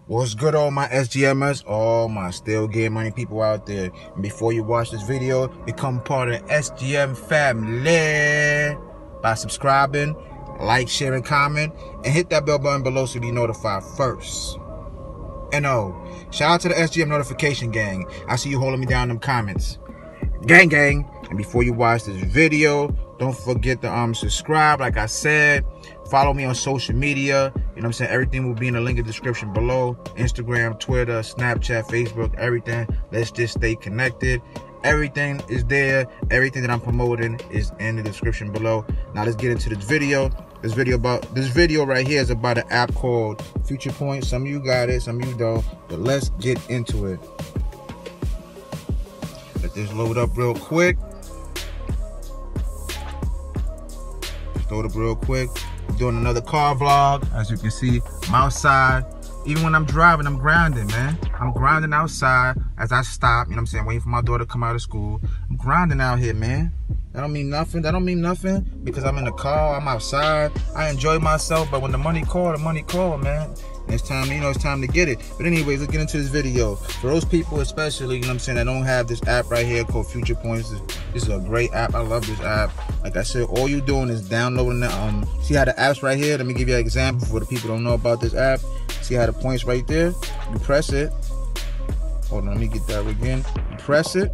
What's good, all my SGMers, all my still getting money people out there? And before you watch this video, become part of the SGM family by subscribing, like, share, and comment, and hit that bell button below so you be notified first. And shout out to the SGM notification gang. I see you holding me down in them comments. Gang gang. And before you watch this video, don't forget to subscribe. Like I said, follow me on social media. You know what I'm saying? Everything will be in the link in the description below. Instagram, Twitter, Snapchat, Facebook, everything. Let's just stay connected. Everything is there. Everything that I'm promoting is in the description below. Now let's get into this video. This video right here is about an app called Future Point. Some of you got it, some of you don't. But let's get into it. Let this load up real quick. Load up real quick. I'm doing another car vlog. As you can see, I'm outside. Even when I'm driving, I'm grinding, man. I'm grinding outside as I stop, you know what I'm saying, waiting for my daughter to come out of school. I'm grinding out here, man. That don't mean nothing. That don't mean nothing because I'm in the car, I'm outside. I enjoy myself, but when the money call, man. And it's time, it's time to get it. But anyways, let's get into this video. For those people especially, you know what I'm saying, that don't have this app right here called Future Points. This is a great app. I love this app. Like I said, all you're doing is downloading the, see how the app's right here? Let me give you an example for the people who don't know about this app. See how the points right there? You press it. Hold on, let me get that again. You press it.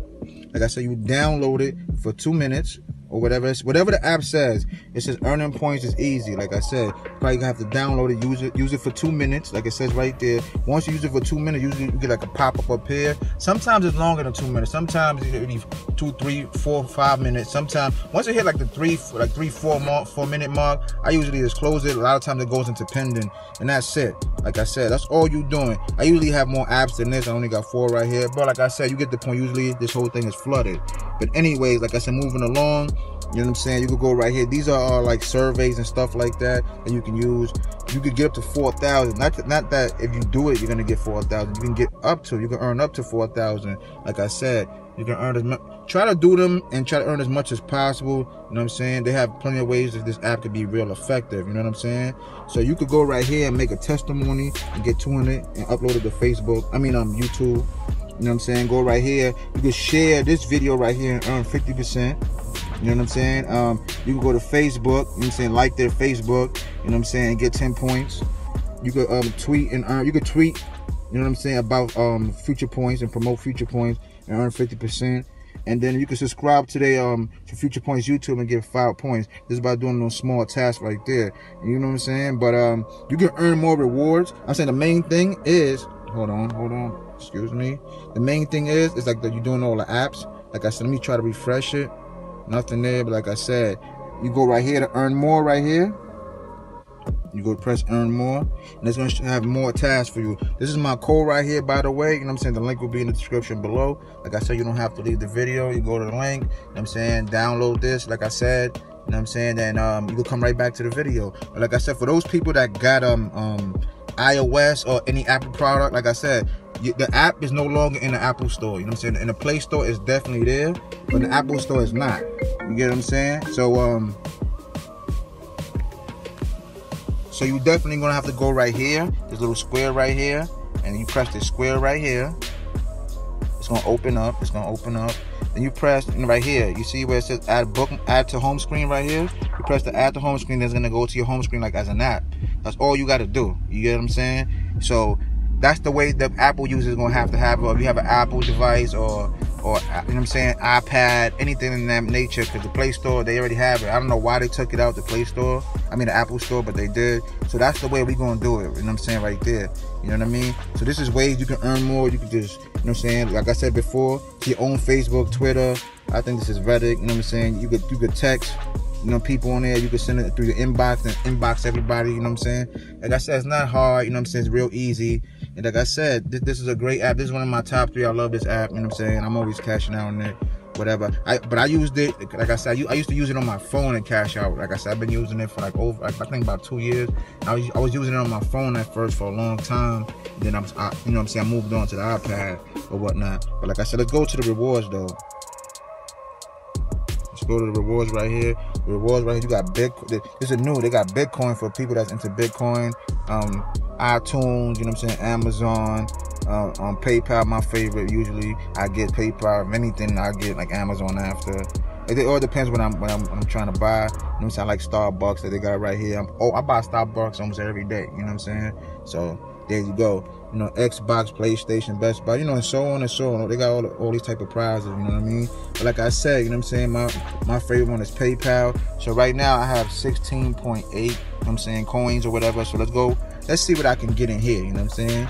Like I said, you download it for 2 minutes or whatever the app says. It says earning points is easy. Like I said, you probably gonna have to download it, use it for 2 minutes. Like it says right there. Once you use it for 2 minutes, usually you get like a pop-up up here. Sometimes it's longer than 2 minutes. Sometimes it's only 2, 3, 4, 5 minutes. Sometimes once it hit like the 3, 4 minute mark, I usually just close it. A lot of times it goes into pending, and that's it. Like I said, that's all you doing. I usually have more apps than this. I only got 4 right here, but like I said, you get the point. Usually this whole thing is flooded. But anyways, like I said, moving along, you know what I'm saying, you could go right here. These are like surveys and stuff like that that you can use. You could get up to 4,000. Not that if you do it you're gonna get 4,000. You can earn up to 4,000. Like I said, you can earn as much. Try to do them and try to earn as much as possible. You know what I'm saying? They have plenty of ways that this app could be real effective. You know what I'm saying? So you could go right here and make a testimony and get 200 and upload it to Facebook. YouTube. You know what I'm saying? Go right here. You can share this video right here and earn 50%. You know what I'm saying? You can go to Facebook, you know what I'm saying, like their Facebook, you know what I'm saying, and get 10 points. You could tweet and earn, you could tweet, you know what I'm saying, about Future Points and promote Future Points and earn 50%. And then you can subscribe today to Future Points YouTube and get 5 points. This is about doing those small tasks right there. You know what I'm saying? But you can earn more rewards. I'm saying the main thing is, hold on, excuse me. The main thing is like that you're doing all the apps. Like I said, let me try to refresh it. Nothing there, but like I said, you go right here to earn more right here. You go press earn more, and it's going to have more tasks for you. This is my code right here, by the way. You know what I'm saying? The link will be in the description below. Like I said, you don't have to leave the video. You go to the link, you know what I'm saying? Download this, like I said. You know what I'm saying? Then you can come right back to the video. But like I said, for those people that got iOS or any Apple product, like I said, the app is no longer in the Apple Store. You know what I'm saying? In the Play Store, it's definitely there, but in the Apple Store, it's not. You get what I'm saying? So you definitely gonna have to go right here, this little square right here, and you press this square right here. It's gonna open up. Then you press right here. You see where it says add to home screen right here? You press the add to home screen. That's gonna go to your home screen like as an app. That's all you gotta do. You get what I'm saying? So that's the way the Apple user is gonna have to have, or if you have an Apple device or you know what I'm saying, iPad, anything in that nature, because the Play Store, they already have it. I don't know why they took it out the Play Store, the Apple Store, but they did. So that's the way we're gonna do it, you know what I'm saying, right there. You know what I mean? So this is ways you can earn more. You can just, you know what I'm saying, like I said before, to your own Facebook, Twitter. I think this is Reddit, you know what I'm saying? You could text, people on there. You can send it through your inbox and inbox everybody, you know what I'm saying? Like I said, it's not hard, you know what I'm saying? It's real easy. And like I said, this is a great app. This is one of my top 3. I love this app, you know what I'm saying? I'm always cashing out on it, whatever. But I used it, like I said, I used to use it on my phone and cash out. Like I said, I've been using it for like I think about 2 years. I was using it on my phone at first for a long time. Then you know what I'm saying, I moved on to the iPad or whatnot. But like I said, let's go to the rewards though. Let's go to the rewards right here. The rewards right here, you got Bitcoin. This is new. They got Bitcoin for people that's into Bitcoin. iTunes, you know what I'm saying, Amazon, on PayPal, my favorite. Usually I get PayPal. If anything, I get like Amazon after. It all depends when I'm trying to buy. You know what I'm saying? I like Starbucks that they got right here. I buy Starbucks almost every day. You know what I'm saying? So there you go. You know, Xbox, PlayStation, Best Buy, you know, and so on and so on. They got all these type of prizes, you know what I mean? But like I said, you know what I'm saying, my favorite one is PayPal. So right now I have 16.8, you know what I'm saying, coins or whatever. So let's see what I can get in here, you know what I'm saying?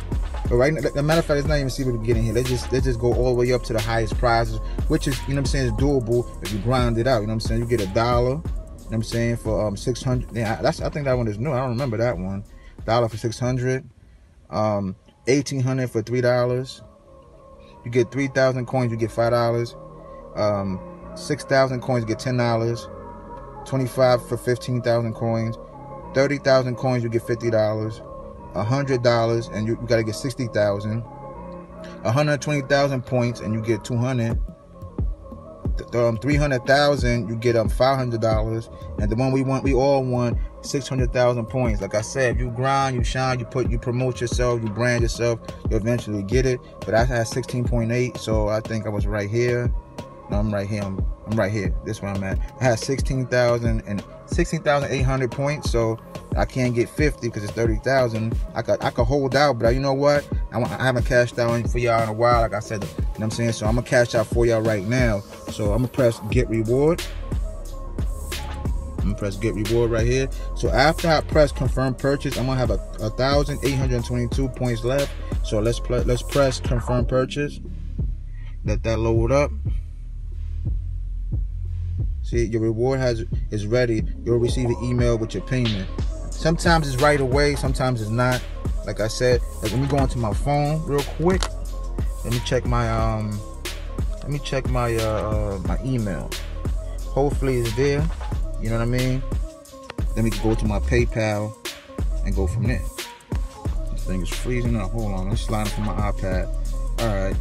But right now, the matter of fact, it's not even see what we can get in here. Let's just go all the way up to the highest prizes, which is, you know what I'm saying, is doable if you grind it out, you know what I'm saying? You get $1, you know what I'm saying, for 600. Yeah, I think that one is new. I don't remember that one. $1 for 600. 1,800 for $3. You get 3,000 coins, you get $5. 6,000 coins, you get $10. 25 for 15,000 coins. 30,000 coins, you get $50. $100, and you gotta get 60,000. 120,000 points, and you get 200. 300,000, you get $500, and the one we all want 600,000 points. Like I said, if you grind, you shine, you promote yourself, you brand yourself, you eventually get it. But I had 16.8, so I think I was right here. No, I'm right here. I'm right here. This is where I'm at. I had 16,800 points, so I can't get 50 because it's 30,000. I could hold out, but you know what? I haven't cashed out for y'all in a while. Like I said, you know what I'm saying. So I'm gonna cash out for y'all right now. So I'm gonna press Get Reward. I'm gonna press Get Reward right here. So after I press Confirm Purchase, I'm gonna have 1,822 points left. So let's press Confirm Purchase. Let that load up. See, your reward is ready. You'll receive an email with your payment. Sometimes it's right away, sometimes it's not. Like I said, let me go onto my phone real quick. Let me check my my email. Hopefully it's there. You know what I mean? Let me go to my PayPal and go from there. This thing is freezing up. Hold on, let's slide it from my iPad. Alright.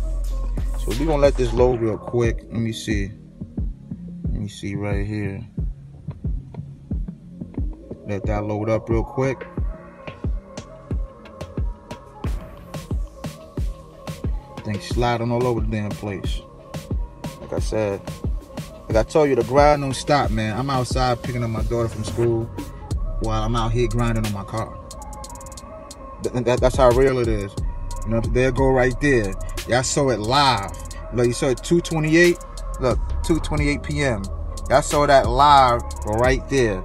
So we're gonna let this load real quick. Let me see. Let me see right here. Let that load up real quick. Things sliding all over the damn place. Like I said, like I told you, the grind don't stop, man. I'm outside picking up my daughter from school while I'm out here grinding on my car. That's how real it is. You know, there go right there. Y'all saw it live. Look, you saw it 2:28. Look, 2:28 p.m. Y'all saw that live right there.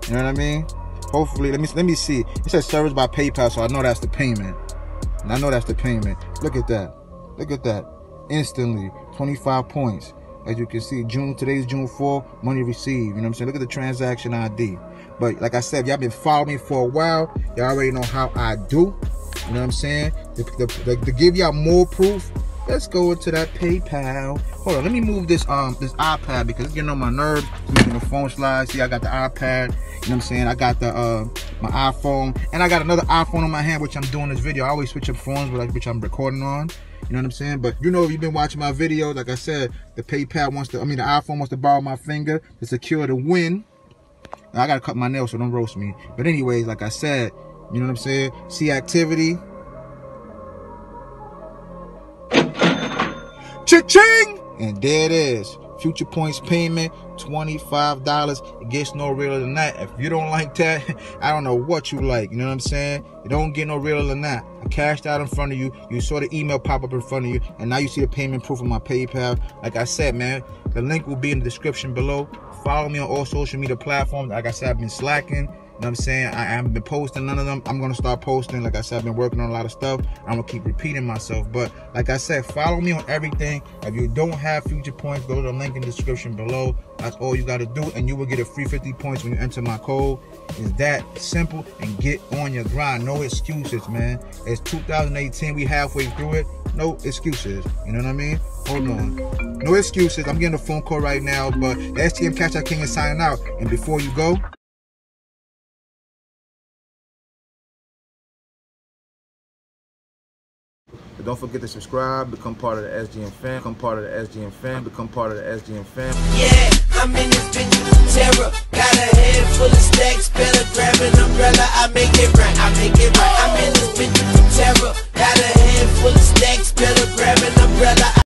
You know what I mean? Hopefully, let me see. It says service by PayPal, so I know that's the payment. And I know that's the payment. Look at that. Look at that. Instantly, 25 points. As you can see, today's June 4th, money received. You know what I'm saying? Look at the transaction ID. But like I said, y'all been following me for a while. Y'all already know how I do. You know what I'm saying? To give y'all more proof, let's go into that PayPal. Hold on, let me move this iPad because it's getting on my nerves. It's making the phone slide. See, I got the iPad. You know what I'm saying? I got the my iPhone, and I got another iPhone on my hand, which I'm doing this video. I always switch up phones, which I'm recording on. You know what I'm saying? But you know, if you've been watching my videos, like I said, the iPhone wants to borrow my finger to secure the win. Now, I gotta cut my nails, so don't roast me. But anyways, like I said, you know what I'm saying? See activity. Cha-ching! And there it is. Future points payment, $25. It gets no realer than that. If you don't like that, I don't know what you like. You know what I'm saying? It don't get no realer than that. I cashed out in front of you. You saw the email pop up in front of you. And now you see the payment proof of my PayPal. Like I said, man, the link will be in the description below. Follow me on all social media platforms. Like I said, I've been slacking. You know what I'm saying? I haven't been posting none of them. I'm going to start posting. Like I said, I've been working on a lot of stuff. I'm going to keep repeating myself. But like I said, follow me on everything. If you don't have future points, go to the link in the description below. That's all you got to do. And you will get a free 50 points when you enter my code. It's that simple. And get on your grind. No excuses, man. It's 2018. We halfway through it. No excuses. You know what I mean? Hold on. No excuses. I'm getting a phone call right now. But the SgmCashoutKing is signing out. And before you go, don't forget to subscribe, become part of the SGM fam, become part of the SGM fam, become part of the SGM fam. Yeah, I'm in this bitch with terror. Got a head full of stacks, better grab an umbrella. I make it right, I make it